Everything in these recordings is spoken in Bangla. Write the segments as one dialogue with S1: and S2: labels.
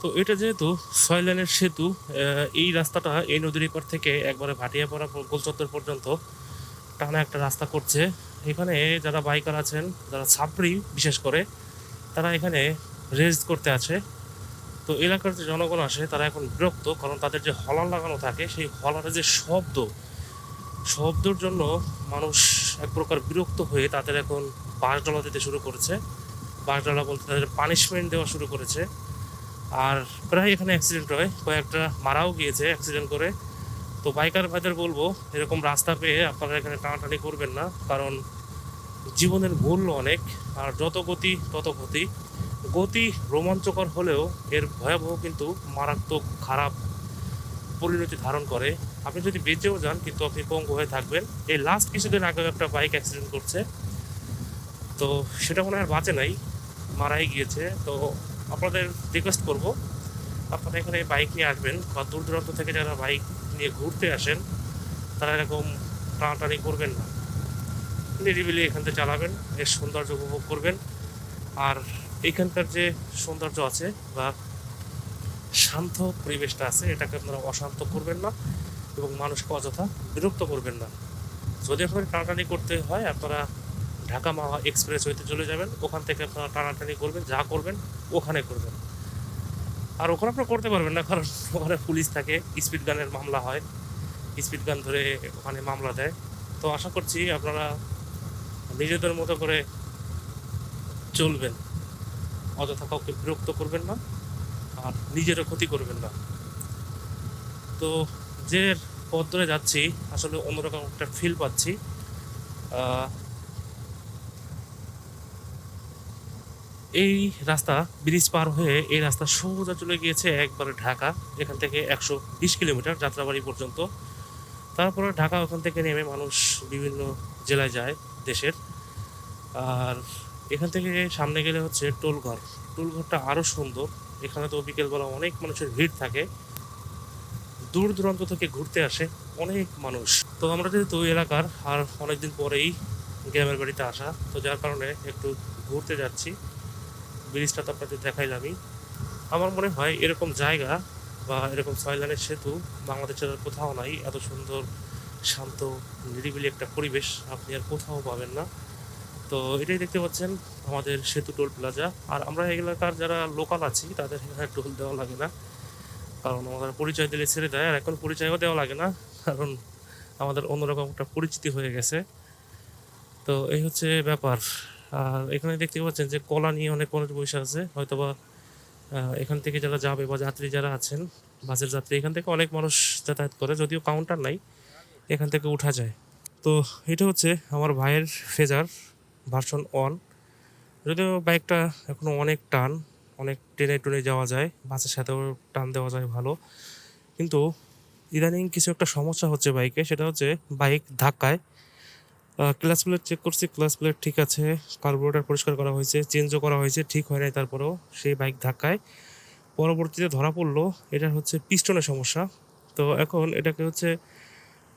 S1: তো এটা যেহেতু ৬ লেনের সেতু, এই রাস্তাটা এই নদীর এপার থেকে একবারে ভাটিয়াপাড়া গোল চত্বর পর্যন্ত টানা একটা রাস্তা করছে। এখানে যারা বাইকার আছেন, যারা ছাপরি বিশেষ করে, তারা এখানে রেস করতে আছে। তো এলাকার যে জনগণ আসে তারা এখন বিরক্ত, কারণ তাদের যে হলার লাগানো থাকে সেই হলারের যে শব্দর জন্য মানুষ এক প্রকার বিরক্ত হয়ে তাদের এখন বাঁশডলা দিতে শুরু করেছে। বাঁশডলা বলতে তাদের পানিশমেন্ট দেওয়া শুরু করেছে। আর প্রায় এখানে অ্যাক্সিডেন্ট হয়, কয়েকটা মারাও গিয়েছে অ্যাক্সিডেন্ট করে। তো বাইকার ভাইদের বলবো, এরকম রাস্তা পেয়ে আপনারা এখানে টানাটানি করবেন না, কারণ জীবনের মূল্য অনেক। আর যত গতি তত ক্ষতি। গতি রোমাঞ্চকর হলেও এর ভয়াবহ কিন্তু মারাত্মক খারাপ পরিণতি ধারণ করে। আপনি যদি বেঁচেও যান কিন্তু আপনি পঙ্গু হয়ে থাকবেন। এই লাস্ট কিছুদিন আগে একটা বাইক অ্যাক্সিডেন্ট করছে, তো সেটা মনে হয় আর বাঁচে নাই, মারাই গিয়েছে। তো আপনাদের রিকোয়েস্ট করব, আপনারা এখানে বাইক নিয়ে আসবেন বা দূর দূরান্ত থেকে যারা বাইক নিয়ে ঘুরতে আসেন তারা এরকম টানাটানি করবেন না, নিরিবিলি এখান থেকে চালাবেন, এর সৌন্দর্য উপভোগ করবেন। আর এইখানকার যে সৌন্দর্য আছে বা শান্ত পরিবেশটা আছে, এটাকে আপনারা অশান্ত করবেন না এবং মানুষকে অযথা বিরক্ত করবেন না। যদি আপনাদের টানাটানি করতে হয়, আপনারা ঢাকা মাওয়া এক্সপ্রেস হইতে চলে যাবেন, ওখান থেকে আপনারা টানাটানি করবেন, যা করবেন ওখানে করবেন। আর ওখানে আপনারা করতে পারবেন না, কারণ ওখানে পুলিশ থাকে, স্পিড গানের মামলা হয়, স্পিড গান ধরে ওখানে মামলা দেয়। তো আশা করছি আপনারা নিজেদের মতো করে চলবেন, অযথা কাউকে বিরক্ত করবেন না আর নিজেরও ক্ষতি করবেন না। তো যে পথ ধরে যাচ্ছি আসলে অন্যরকম একটা ফিল পাচ্ছি। আহ, এই রাস্তা ব্রিজ পার হয়ে এই রাস্তা সোজা চলে গিয়েছে একবারে ঢাকা। এখান থেকে ১২০ কিলোমিটার যাত্রাবাড়ি পর্যন্ত। তারপরে ঢাকা ওখান থেকে নেমে মানুষ বিভিন্ন জেলায় যায় দেশের। আর এখান থেকে সামনে গেলে হচ্ছে টোলঘর। টোলঘরটা আরও সুন্দর। এখানে তো বিকেলবেলা অনেক মানুষের ভিড় থাকে, দূর দূরান্ত থেকে ঘুরতে আসে অনেক মানুষ। তো আমরা যেহেতু এলাকার আর অনেকদিন পরেই গ্রামের বাড়িতে আসা, তো যার কারণে একটু ঘুরতে যাচ্ছি। ব্রিজটা তো আপনাদের দেখাইলামই। আমার মনে হয় এরকম জায়গা বা এরকম ৬ লেনের সেতু বাংলাদেশের আর কোথাও নাই। এত সুন্দর শান্ত নিরিবিলি একটা পরিবেশ আপনি আর কোথাও পাবেন না। তো এটাই দেখতে পাচ্ছেন আমাদের সেতু টোল প্লাজা। আর আমরা এই এলাকার যারা লোকাল আছি তাদের এখানে টোল দেওয়া লাগে না, কারণ আমাদের পরিচয় দিলে ছেড়ে দেয়। আর এখন পরিচয়ও দেওয়া লাগে না, কারণ আমাদের অন্যরকম একটা পরিচিতি হয়ে গেছে। তো এই হচ্ছে ব্যাপার। আর এখানে দেখতে পাচ্ছেন যে কলা নিয়ে অনেক মানুষ বসে আছে, হয়তোবা এখান থেকে যারা যাবে বা যাত্রী যারা আছেন, বাসের যাত্রী, এখান থেকে অনেক মানুষ যাতায়াত করে, যদিও কাউন্টার নাই, এখান থেকে উঠা যায়। তো এটা হচ্ছে আমার ভাইয়ের ফেজার ভার্সন 1। যদিও বাইকটা এখনও অনেক টান, অনেক টেনে টুনে যাওয়া যায়, বাসের সাথেও টান দেওয়া যায় ভালো। কিন্তু ইদানিং কিছু একটা সমস্যা হচ্ছে বাইকে, সেটা হচ্ছে বাইক ধাক্কায়। ক্লাচ প্লেট চেক করছি, ক্লাচ প্লেট ঠিক আছে, কার্বোরেটর পরিষ্কার করা হয়েছে, চেঞ্জও করা হয়েছে, ঠিক হয় নাই, তারপরেও সেই বাইক ধাক্কায়। পরবর্তীতে ধরা পড়লো এটা হচ্ছে পিস্টনের সমস্যা। তো এখন এটাকে হচ্ছে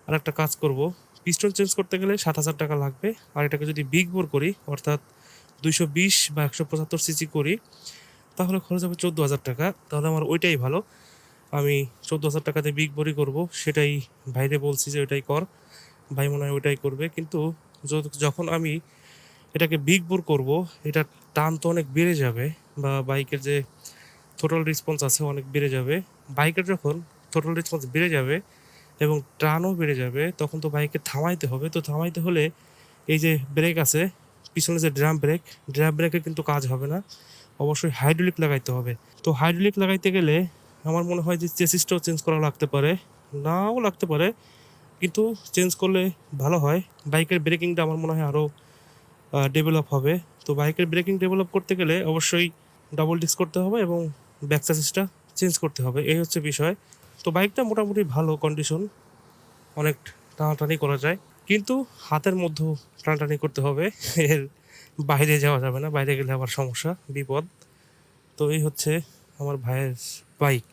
S1: আর একটা কাজ করব। পিস্টন চেঞ্জ করতে গেলে ৭,০০০ টাকা লাগবে। আর এটাকে যদি বিগ বোর করি, অর্থাৎ ২২০ বা ১৭৫ সিসি করি, তাহলে খরচ হবে ১৪,০০০ টাকা। তাহলে আমার ওইটাই ভালো, আমি ১৪,০০০ টাকাতে বিগ বোরই করব। সেটাই ভাইরে বলছি যে ওইটাই কর, ভাই মনে হয় ওইটাই করবে। কিন্তু যখন আমি এটাকে বিগ বোর করব, এটার টান তো অনেক বেড়ে যাবে, বা বাইকের যে থ্রোটল রেসপন্স আছে অনেক বেড়ে যাবে। বাইকের যখন থ্রোটল রেসপন্স বেড়ে যাবে এবং টানও বেড়ে যাবে, তখন তো বাইককে থামাইতে হবে। তো থামাইতে হলে এই যে ব্রেক আছে, পিছনে যে ড্রাম ব্রেকে কিন্তু কাজ হবে না, অবশ্যই হাইড্রোলিক লাগাইতে হবে। তো হাইড্রোলিক লাগাইতে গেলে আমার মনে হয় যে চেসিসটাও চেঞ্জ করা লাগতে পারে, নাও লাগতে পারে, কিন্তু চেঞ্জ করলে ভালো হয়। বাইকের ব্রেকিংটা আমার মনে হয় আরও ডেভেলপ হবে। তো বাইকের ব্রেকিং ডেভেলপ করতে গেলে অবশ্যই ডাবল ডিস্ক করতে হবে এবং ব্যাক চাসিসটা চেঞ্জ করতে হবে, এই হচ্ছে বিষয়। তো বাইকটা মোটামুটি ভালো কন্ডিশন, অনেক টানাটানি করা যায়, কিন্তু হাতের মধ্যেও টানাটানি করতে হবে। এর বাইরে যাওয়া যাবে না, বাইরে গেলে আবার সমস্যা, বিপদ। তো এই হচ্ছে আমার ভাইয়ের বাইক।